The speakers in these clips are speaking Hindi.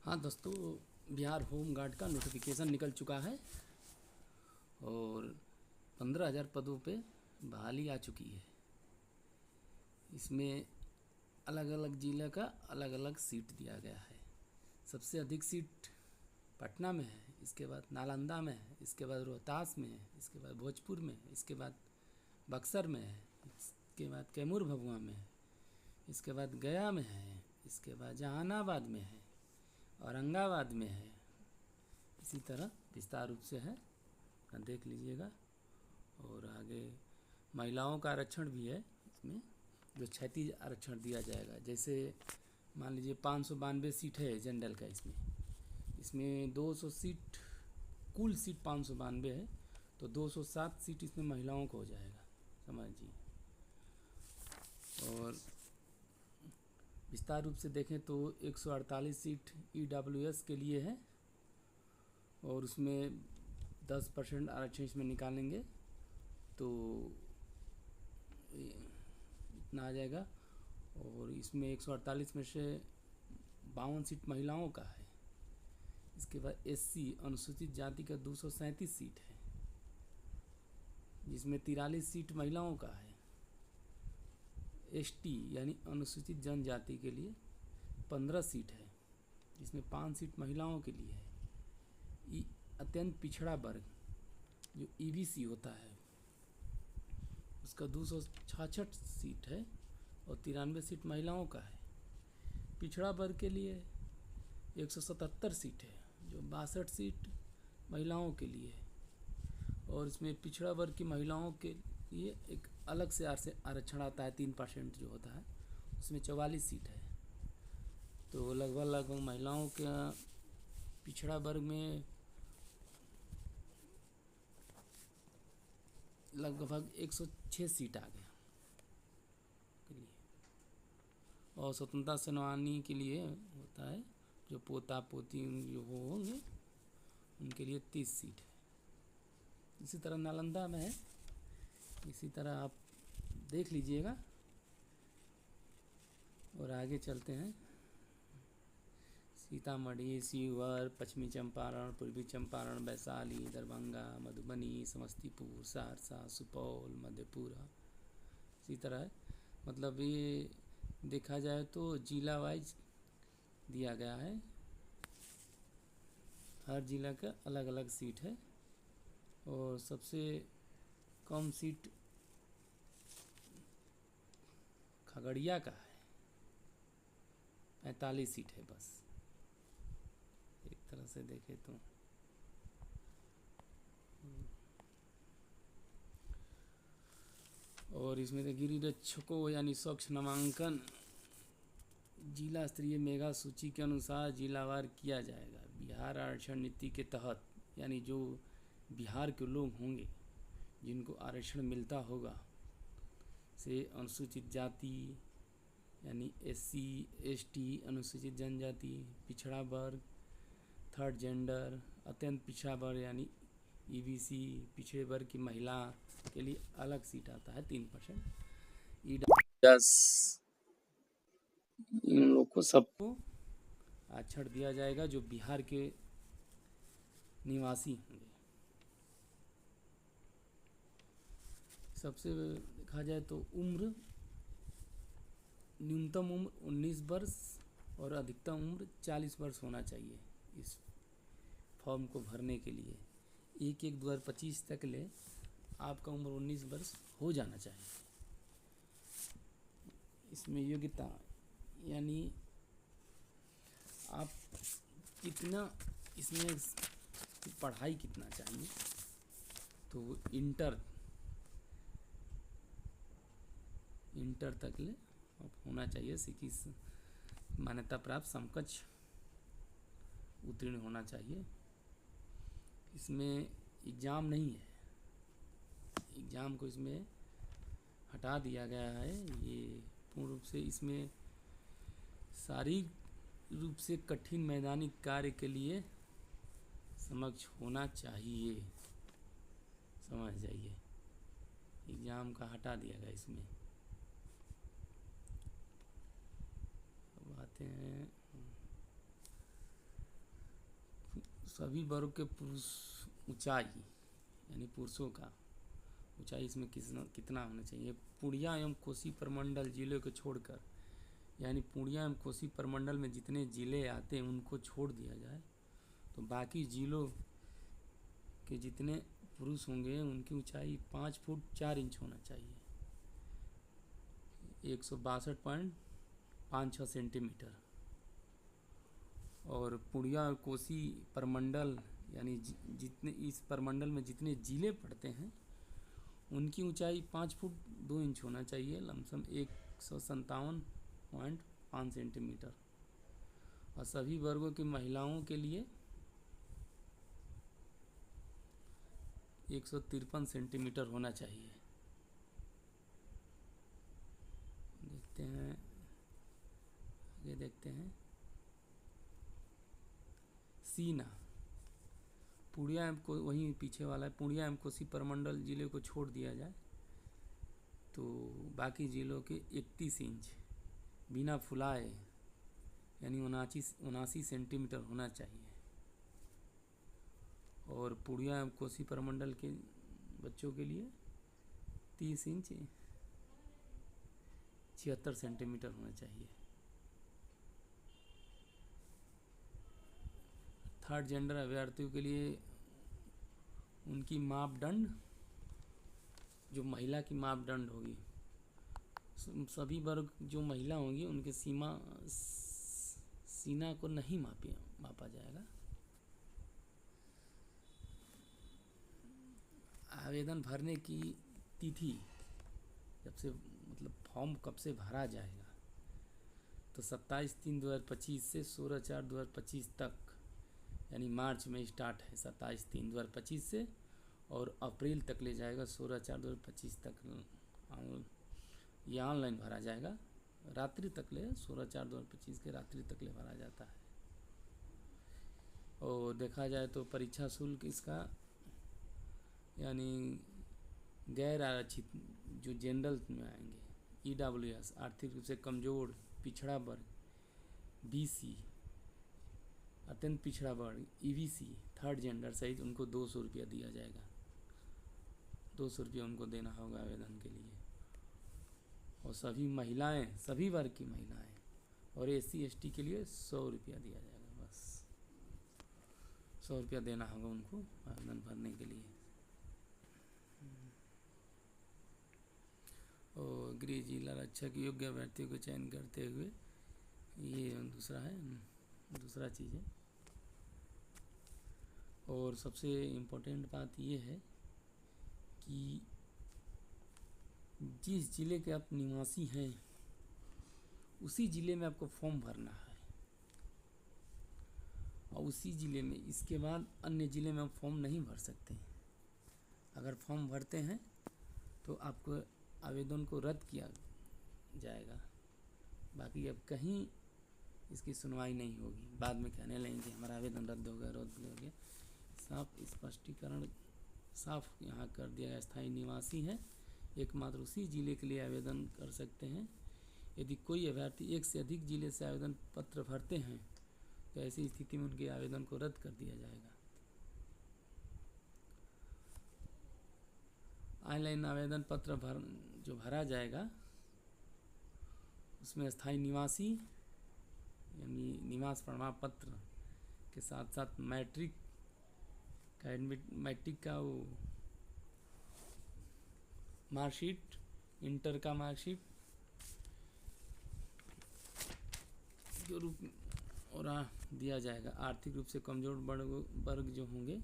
हाँ दोस्तों, बिहार होम गार्ड का नोटिफिकेशन निकल चुका है और 15,000 पदों पे बहाली आ चुकी है। इसमें अलग अलग ज़िले का अलग अलग सीट दिया गया है। सबसे अधिक सीट पटना में है, इसके बाद नालंदा में है, इसके बाद रोहतास में है, इसके बाद भोजपुर में है, इसके बाद बक्सर में है, इसके बाद कैमूर भभुआ में है, इसके बाद गया में है, इसके बाद जहानाबाद में है, औरंगाबाद में है। इसी तरह विस्तार रूप से है, देख लीजिएगा। और आगे महिलाओं का आरक्षण भी है इसमें, जो 36 आरक्षण दिया जाएगा। जैसे मान लीजिए 592 सीट है जनरल का, इसमें 200 सीट, कुल सीट 592 है तो 207 सीट इसमें महिलाओं को हो जाएगा, समझिए। और विस्तार रूप से देखें तो 148 सीट EWS के लिए है और उसमें 10% आरक्षण इसमें निकालेंगे तो इतना आ जाएगा। और इसमें 148 में से 52 सीट महिलाओं का है। इसके बाद SC अनुसूचित जाति का 237 सीट है, जिसमें 43 सीट महिलाओं का है। ST यानी अनुसूचित जनजाति के लिए 15 सीट है, जिसमें 5 सीट महिलाओं के लिए है। अत्यंत पिछड़ा वर्ग जो EBC होता है, उसका 266 सीट है और 93 सीट महिलाओं का है। पिछड़ा वर्ग के लिए 177 सीट है, जो 62 सीट महिलाओं के लिए है। और इसमें पिछड़ा वर्ग की महिलाओं के लिए एक अलग से आरक्षण आता है, 3% जो होता है, उसमें 44 सीट है। तो लगभग महिलाओं के पिछड़ा वर्ग में लगभग 106 सीट आ गया के लिए। और स्वतंत्रता सेनानी के लिए होता है, जो पोता पोती जो होंगे उनके लिए 30 सीट है। इसी तरह नालंदा में है, इसी तरह आप देख लीजिएगा। और आगे चलते हैं। सीतामढ़ी, शिवहर, पश्चिमी चंपारण, पूर्वी चंपारण, वैशाली, दरभंगा, मधुबनी, समस्तीपुर, सहरसा, सुपौल, मधेपुरा, इसी तरह है। मतलब ये देखा जाए तो जिला वाइज दिया गया है, हर जिला का अलग अलग सीट है। और सबसे कम सीट खगड़िया का है, 45 सीट है बस, एक तरह से देखे तो। और इसमें से गिरिरक्षकों यानी स्वच्छ नामांकन जिला स्तरीय मेगा सूची के अनुसार जिलावार किया जाएगा। बिहार आरक्षण नीति के तहत, यानी जो बिहार के लोग होंगे जिनको आरक्षण मिलता होगा, से अनुसूचित जाति यानी SC ST, अनुसूचित जनजाति, पिछड़ा वर्ग, थर्ड जेंडर, अत्यंत पिछड़ा वर्ग यानी EBC, पिछड़े वर्ग की महिला के लिए अलग सीट आता है 3%। EWS इन लोग को सबको आरक्षण दिया जाएगा जो बिहार के निवासी होंगे। सबसे देखा जाए तो उम्र, न्यूनतम उम्र 19 वर्ष और अधिकतम उम्र 40 वर्ष होना चाहिए इस फॉर्म को भरने के लिए। 1/1/2025 तक ले आपका उम्र 19 वर्ष हो जाना चाहिए। इसमें योग्यता यानी आप कितना, इसमें पढ़ाई कितना चाहिए, तो इंटर तक ले होना चाहिए। शिक्षित मान्यता प्राप्त समकक्ष उत्तीर्ण होना चाहिए। इसमें एग्ज़ाम नहीं है, एग्ज़ाम को इसमें हटा दिया गया है। ये पूर्ण रूप से इसमें शारीरिक रूप से कठिन मैदानी कार्य के लिए समक्ष होना चाहिए, समझ जाइए। एग्ज़ाम का हटा दिया गया इसमें। अब आते हैं सभी वर्ग के पुरुष ऊंचाई यानी पुरुषों का ऊंचाई इसमें कितना होना चाहिए। पूर्णिया एवं कोसी प्रमंडल जिले को छोड़कर, यानी पूर्णिया एवं कोसी प्रमंडल में जितने ज़िले आते हैं उनको छोड़ दिया जाए तो बाकी ज़िलों के जितने पुरुष होंगे उनकी ऊंचाई 5 फुट 4 इंच होना चाहिए, 162.56 सेंटीमीटर। और पूर्णिया और कोसी प्रमंडल यानी जितने इस प्रमंडल में जितने ज़िले पड़ते हैं उनकी ऊंचाई 5 फुट 2 इंच होना चाहिए, लमसम 157.5 सेंटीमीटर। और सभी वर्गों की महिलाओं के लिए 153 सेंटीमीटर होना चाहिए। देखते हैं आगे, देखते हैं सीना। पूर्णिया को वहीं पीछे वाला है, पूर्णिया एवं कोसी प्रमंडल जिले को छोड़ दिया जाए तो बाकी जिलों के 31 इंच बिना फुलाए यानी 79 सेंटीमीटर होना चाहिए। और पूर्णिया एवं कोसी प्रमंडल के बच्चों के लिए 30 इंच 76 सेंटीमीटर होना चाहिए। थर्ड जेंडर अभ्यर्थियों के लिए उनकी मापदंड, जो महिला की मापदंड होगी, सभी वर्ग जो महिला होंगी उनके सीना को नहीं मापा जाएगा। आवेदन भरने की तिथि, जब से मतलब फॉर्म कब से भरा जाएगा, तो 27/3/2025 से 16/4/2025 तक, यानी मार्च में स्टार्ट है 27/3/2025 से और अप्रैल तक ले जाएगा 16/4/2025 तक। ये ऑनलाइन भरा जाएगा, रात्रि तक ले 16/4/2025 के रात्रि तक ले भरा जाता है। और देखा जाए तो परीक्षा शुल्क इसका यानी गैर आरक्षित जो जनरल में आएंगे, EWS आर्थिक रूप से कमज़ोर पिछड़ा वर्ग, BC अत्यंत पिछड़ा वर्ग, EBC थर्ड जेंडर सहित उनको 200 रुपया दिया जाएगा। 200 रुपया उनको देना होगा आवेदन के लिए। और सभी महिलाएं, सभी वर्ग की महिलाएं और SC ST के लिए 100 रुपया दिया जाएगा। बस 100 रुपया देना होगा उनको आवेदन भरने के लिए। और गृह जिला रक्षक योग्य अभ्यर्थियों को चयन करते हुए, ये दूसरा चीज़ है। और सबसे इम्पोर्टेंट बात ये है कि जिस ज़िले के आप निवासी हैं उसी ज़िले में आपको फॉर्म भरना है, और उसी ज़िले में, इसके बाद अन्य ज़िले में आप फॉर्म नहीं भर सकते। अगर फॉर्म भरते हैं तो आपको आवेदन को रद्द किया जाएगा, बाकी अब कहीं इसकी सुनवाई नहीं होगी। बाद में कहने लगेंगे कि हमारा आवेदन रद्द हो गया। साफ स्पष्टीकरण साफ यहाँ कर दिया गया। स्थायी निवासी हैं, एकमात्र उसी ज़िले के लिए आवेदन कर सकते हैं। यदि कोई अभ्यर्थी एक से अधिक ज़िले से आवेदन पत्र भरते हैं तो ऐसी स्थिति में उनके आवेदन को रद्द कर दिया जाएगा। ऑनलाइन आवेदन पत्र जो भरा जाएगा उसमें स्थायी निवासी यानी निवास प्रमाण पत्र के साथ साथ मैट्रिक का वो मार्कशीट, इंटर का मार्कशीट जो रूप और दिया जाएगा। आर्थिक रूप से कमज़ोर वर्ग जो होंगे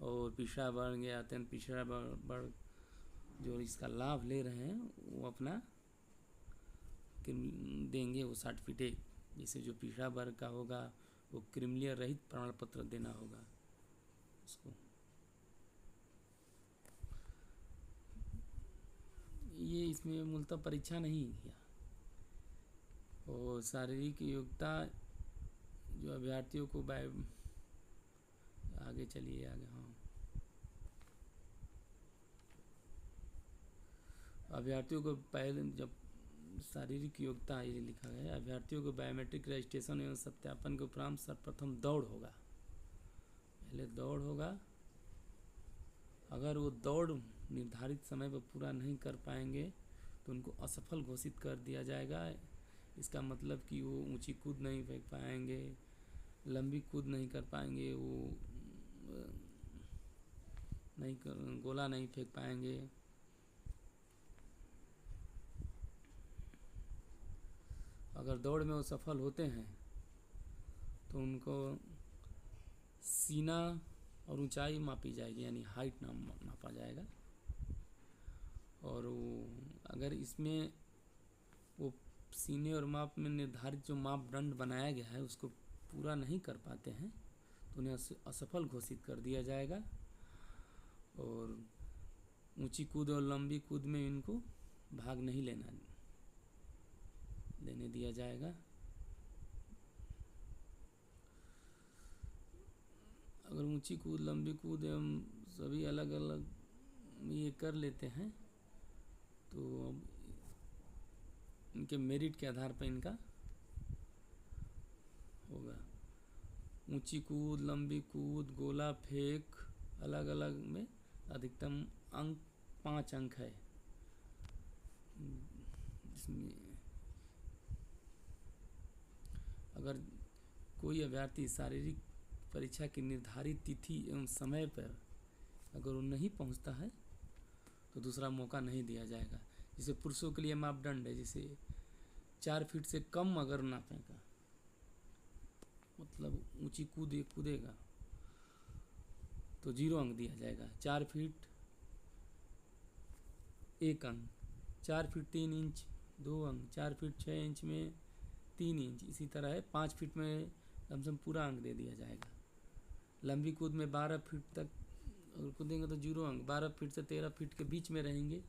और पिछड़ा वर्ग या अत्यंत पिछड़ा वर्ग जो इसका लाभ ले रहे हैं वो अपना देंगे वो सर्टिफिकेट। जैसे जो पिछड़ा वर्ग का होगा वो क्रिमिनल रहित प्रमाण पत्र देना होगा उसको। ये इसमें मूलतः परीक्षा नहीं किया। और शारीरिक योग्यता जो अभ्यर्थियों को आगे चलिए आगे, हाँ, अभ्यर्थियों को पहले जब शारीरिक योग्यता ये लिखा गया है, अभ्यर्थियों को बायोमेट्रिक रजिस्ट्रेशन एवं सत्यापन के उपरांत सर्वप्रथम दौड़ होगा। पहले दौड़ होगा, अगर वो दौड़ निर्धारित समय पर पूरा नहीं कर पाएंगे तो उनको असफल घोषित कर दिया जाएगा। इसका मतलब कि वो ऊंची कूद नहीं फेंक पाएंगे, लंबी कूद नहीं कर पाएंगे, वो गोला नहीं फेंक पाएंगे। अगर दौड़ में वो सफल होते हैं तो उनको सीना और ऊंचाई मापी जाएगी, यानी हाइट मापा जाएगा। और वो अगर इसमें वो सीने और माप में निर्धारित जो मापदंड बनाया गया है उसको पूरा नहीं कर पाते हैं तो उन्हें असफल घोषित कर दिया जाएगा। और ऊंची कूद और लंबी कूद में इनको भाग नहीं लेने दिया जाएगा। अगर ऊंची कूद, लंबी कूद एवं सभी अलग अलग ये कर लेते हैं तो अब इनके मेरिट के आधार पर इनका होगा। ऊंची कूद, लंबी कूद, गोला फेंक अलग अलग में अधिकतम अंक 5 अंक है। इसमें अगर कोई अभ्यर्थी शारीरिक परीक्षा की निर्धारित तिथि एवं समय पर अगर वो नहीं पहुंचता है तो दूसरा मौका नहीं दिया जाएगा। जैसे पुरुषों के लिए मापदंड है, जैसे 4 फीट से कम अगर ना फेंका, मतलब ऊंची कूदेगा तो 0 अंक दिया जाएगा। 4 फीट 1 अंक, 4 फीट 3 इंच 2 अंक, 4 फीट 6 इंच में 3 इंच, इसी तरह है 5 फीट में कम से कम पूरा अंक दे दिया जाएगा। लंबी कूद में 12 फीट तक अगर कूदेंगे तो 0 अंक, 12 फीट से 13 फीट के बीच में रहेंगे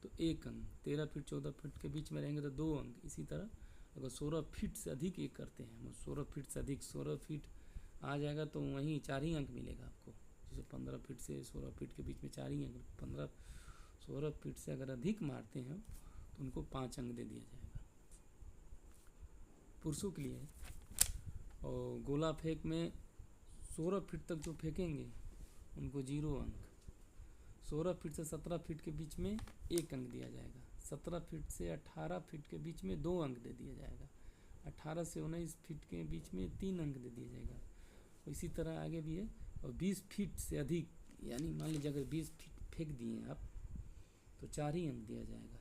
तो 1 अंक, 13 फीट 14 फीट के बीच में रहेंगे तो 2 अंक। इसी तरह अगर 16 फीट से अधिक ये करते हैं, 16 फीट से अधिक 16 फीट आ जाएगा तो वहीं 4 ही अंक मिलेगा आपको। जैसे 15 फीट से 16 फीट के बीच में 4 ही अंक, 16 फीट से अगर अधिक मारते हैं तो उनको 5 अंक दे दिया जाएगा पुरुषों के लिए। और गोला फेंक में 16 फीट तक जो फेंकेंगे उनको 0 अंक, 16 फीट से 17 फीट के बीच में 1 अंक दिया जाएगा, 17 फीट से 18 फीट के बीच में 2 अंक दे दिया जाएगा, 18 से 19 फीट के बीच में 3 अंक दे दिया जाएगा। इसी तरह आगे भी है। और 20 फीट से अधिक, यानी मान लीजिए अगर 20 फीट फेंक दिए आप तो 4 ही अंक दिया जाएगा।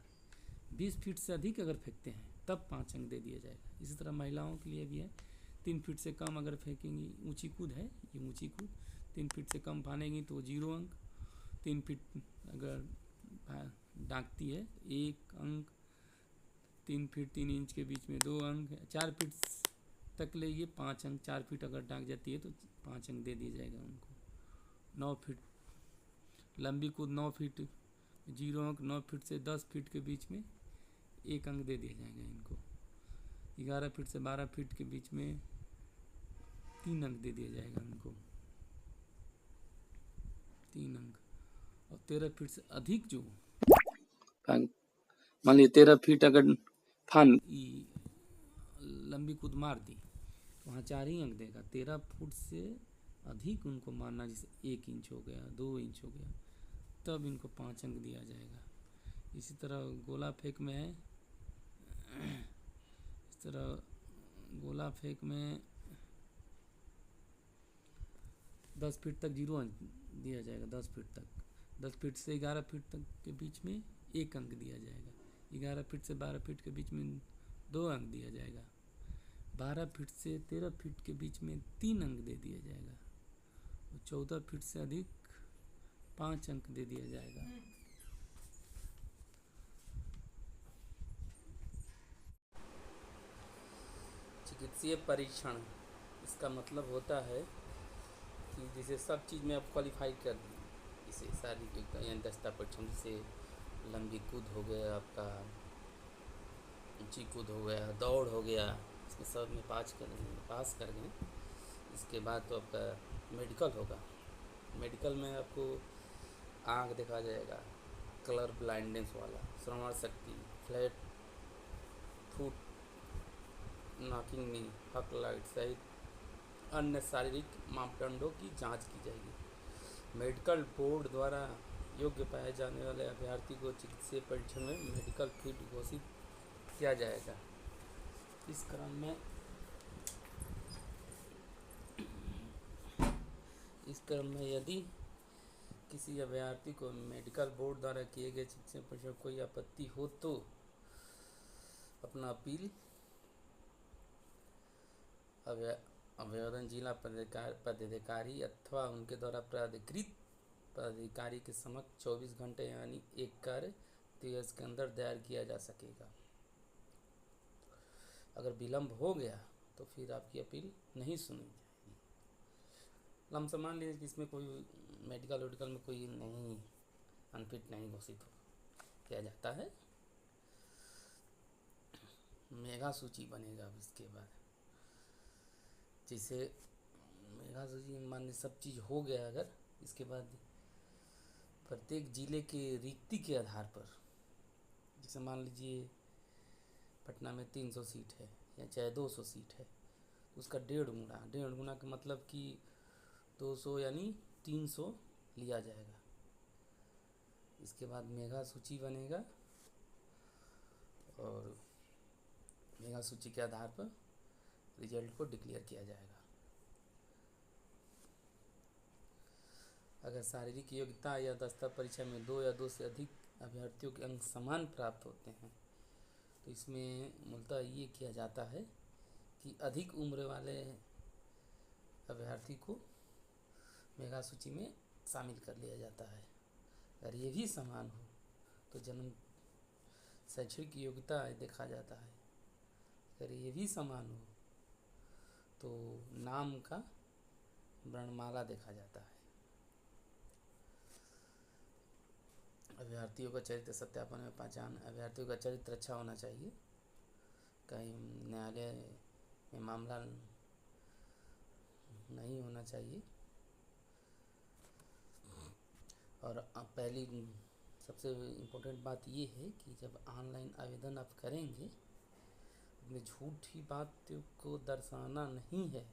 20 फीट से अधिक अगर फेंकते हैं तब 5 अंक दे दिया जाएगा। इसी तरह महिलाओं के लिए भी है। 3 फीट से कम अगर फेंकेंगी, ऊंची कूद है ये, ऊंची कूद 3 फीट से कम फानेंगी तो 0 अंक, 3 फीट अगर डांकती है 1 अंक, 3 फीट 3 इंच के बीच में 2 अंक, 4 फीट तक ले ये 5 अंक, 4 फीट अगर डांक जाती है तो 5 अंक दे दिया जाएगा उनको। 9 फीट लंबी कूद 9 फीट 0 अंक, 9 फीट से 10 फीट के बीच में 1 अंक दे दिया जाएगा इनको। 11 फीट से 12 फीट के बीच में 3 अंक दे दिया जाएगा उनको, 3 अंक। और 13 फीट से अधिक जो मान लीजिए 13 फीट अगर लंबी कूद मार दी तो वहाँ 4 ही अंक देगा। 13 फुट से अधिक उनको मारना, जैसे 1 इंच हो गया, 2 इंच हो गया, तब इनको 5 अंक दिया जाएगा। इसी तरह गोला फेंक में है, इस तरह गोला फेंक में 10 फीट तक 0 अंक दिया जाएगा। 10 फीट तक, 10 फीट से 11 फीट तक के बीच में 1 अंक दिया जाएगा। 11 फीट से 12 फीट के बीच में 2 अंक दिया जाएगा। 12 फीट से 13 फीट के बीच में 3 अंक दे दिया जाएगा। और 14 फीट से अधिक 5 अंक दे दिया जाएगा। चिकित्सीय परीक्षण, इसका मतलब होता है कि जैसे सब चीज़ में आप क्वालिफाई कर दी, जैसे शारीरिक यानी दस्ता परीक्षण, जैसे लंबी कूद हो गया आपका, ऊंची कूद हो गया, दौड़ हो गया, इसमें सब में पास कर गए। इसके बाद तो आपका मेडिकल होगा। मेडिकल में आपको आँख देखा जाएगा, कलर ब्लाइंडनेस वाला, श्रवण शक्ति, फ्लैट फुट, नॉकिंग नी, हक लाइट सहित अन्य शारीरिक मापदंडों की जांच की जाएगी। मेडिकल बोर्ड द्वारा योग्य पाए जाने वाले अभ्यर्थी को चिकित्सीय परीक्षण में मेडिकल फिट घोषित किया जाएगा। इस क्रम में यदि किसी अभ्यर्थी को मेडिकल बोर्ड द्वारा किए गए चिकित्सीय परीक्षण कोई आपत्ति हो तो अपना अपील आवेदन जिला पदाधिकारी अथवा उनके द्वारा प्राधिकृत पदाधिकारी के समक्ष 24 घंटे यानी 1 कार्य दिवस के अंदर दायर किया जा सकेगा। अगर विलम्ब हो गया तो फिर आपकी अपील नहीं सुनी जाएगी। लमसम मान लीजिए कि इसमें कोई मेडिकल में कोई नहीं अनफिट नहीं घोषित किया जाता है, मेगा सूची बनेगा। अब इसके बाद जैसे मेगा सूची मान ली सब चीज़ हो गया, अगर इसके बाद प्रत्येक जिले के रिक्ति के आधार पर, जैसे मान लीजिए पटना में 300 सीट है या चाहे 200 सीट है, तो उसका 1.5 गुना का मतलब कि 200 यानी 300 लिया जाएगा। इसके बाद मेगा सूची बनेगा और मेगा सूची के आधार पर रिजल्ट को डिक्लेयर किया जाएगा। अगर शारीरिक योग्यता या दस्ता परीक्षा में 2 या 2 से अधिक अभ्यर्थियों के अंक समान प्राप्त होते हैं तो इसमें मूलतः ये किया जाता है कि अधिक उम्र वाले अभ्यर्थी को मेगा सूची में शामिल कर लिया जाता है। अगर ये भी समान हो तो जन्म शैक्षणिक योग्यता देखा जाता है। अगर ये भी समान हो तो नाम का वर्णमाला देखा जाता है। अभ्यर्थियों का चरित्र सत्यापन में पहचान, अभ्यर्थियों का चरित्र अच्छा होना चाहिए। कहीं न्यायालय में मामला नहीं होना चाहिए। और पहली सबसे इम्पोर्टेंट बात ये है कि जब ऑनलाइन आवेदन आप करेंगे, अपनी झूठी बात को दर्शाना नहीं है।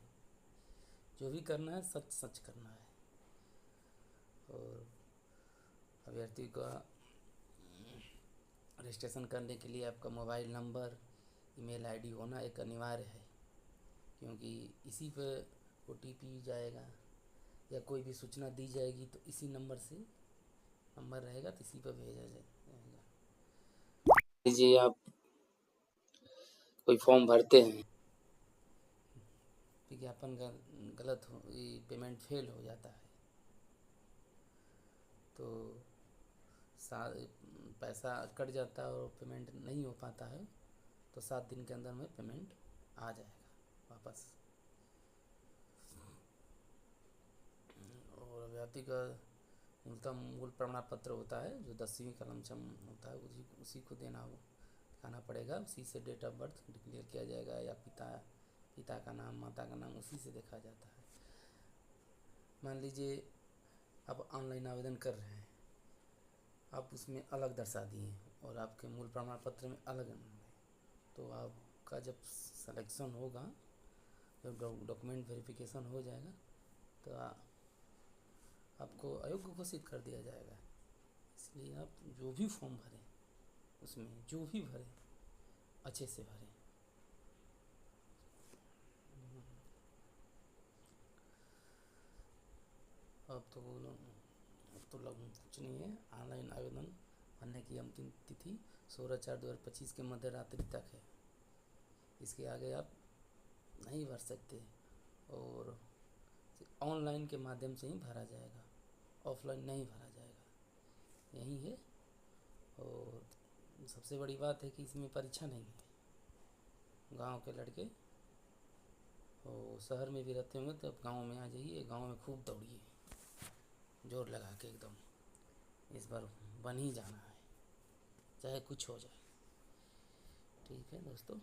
जो भी करना है सच सच करना है। और अभ्यर्थी का रजिस्ट्रेशन करने के लिए आपका मोबाइल नंबर, ईमेल आईडी होना एक अनिवार्य है, क्योंकि इसी पर OTP जाएगा या कोई भी सूचना दी जाएगी तो इसी नंबर से नंबर रहेगा तो इसी पर भेजा जाएगा। लीजिए आप कोई फॉर्म भरते हैं, विज्ञापन गलत हो, पेमेंट फेल हो जाता है तो पैसा कट जाता है और पेमेंट नहीं हो पाता है तो 7 दिन के अंदर में पेमेंट आ जाएगा वापस। और अभ्यर्थी का मूल प्रमाण पत्र होता है जो 10वीं का लमसम होता है, उसी को दिखाना पड़ेगा। उसी से डेट ऑफ बर्थ डिक्लेयर किया जाएगा या पिता का नाम, माता का नाम उसी से देखा जाता है। मान लीजिए आप ऑनलाइन आवेदन कर रहे हैं, आप उसमें अलग दर्शा दिए और आपके मूल प्रमाण पत्र में अलग है, तो आपका जब सिलेक्शन होगा, जब डॉक्यूमेंट वेरिफिकेशन हो जाएगा तो आपको अयोग्य घोषित कर दिया जाएगा। इसलिए आप जो भी फॉर्म भरें उसमें जो भी भरें अच्छे से भरें। अब तो कुछ नहीं है। ऑनलाइन आवेदन भरने की अंतिम तिथि 16/4/2025 के मध्य रात्रि तक है। इसके आगे आप नहीं भर सकते और ऑनलाइन के माध्यम से ही भरा जाएगा, ऑफलाइन नहीं भरा जाएगा। यही है। और सबसे बड़ी बात है कि इसमें परीक्षा नहीं है। गांव के लड़के और शहर में भी रहते होंगे तो अब गांव में आ जाइए, गांव में खूब दौड़िए, जोर लगा के एकदम। इस बार बन ही जाना है, चाहे कुछ हो जाए। ठीक है दोस्तों।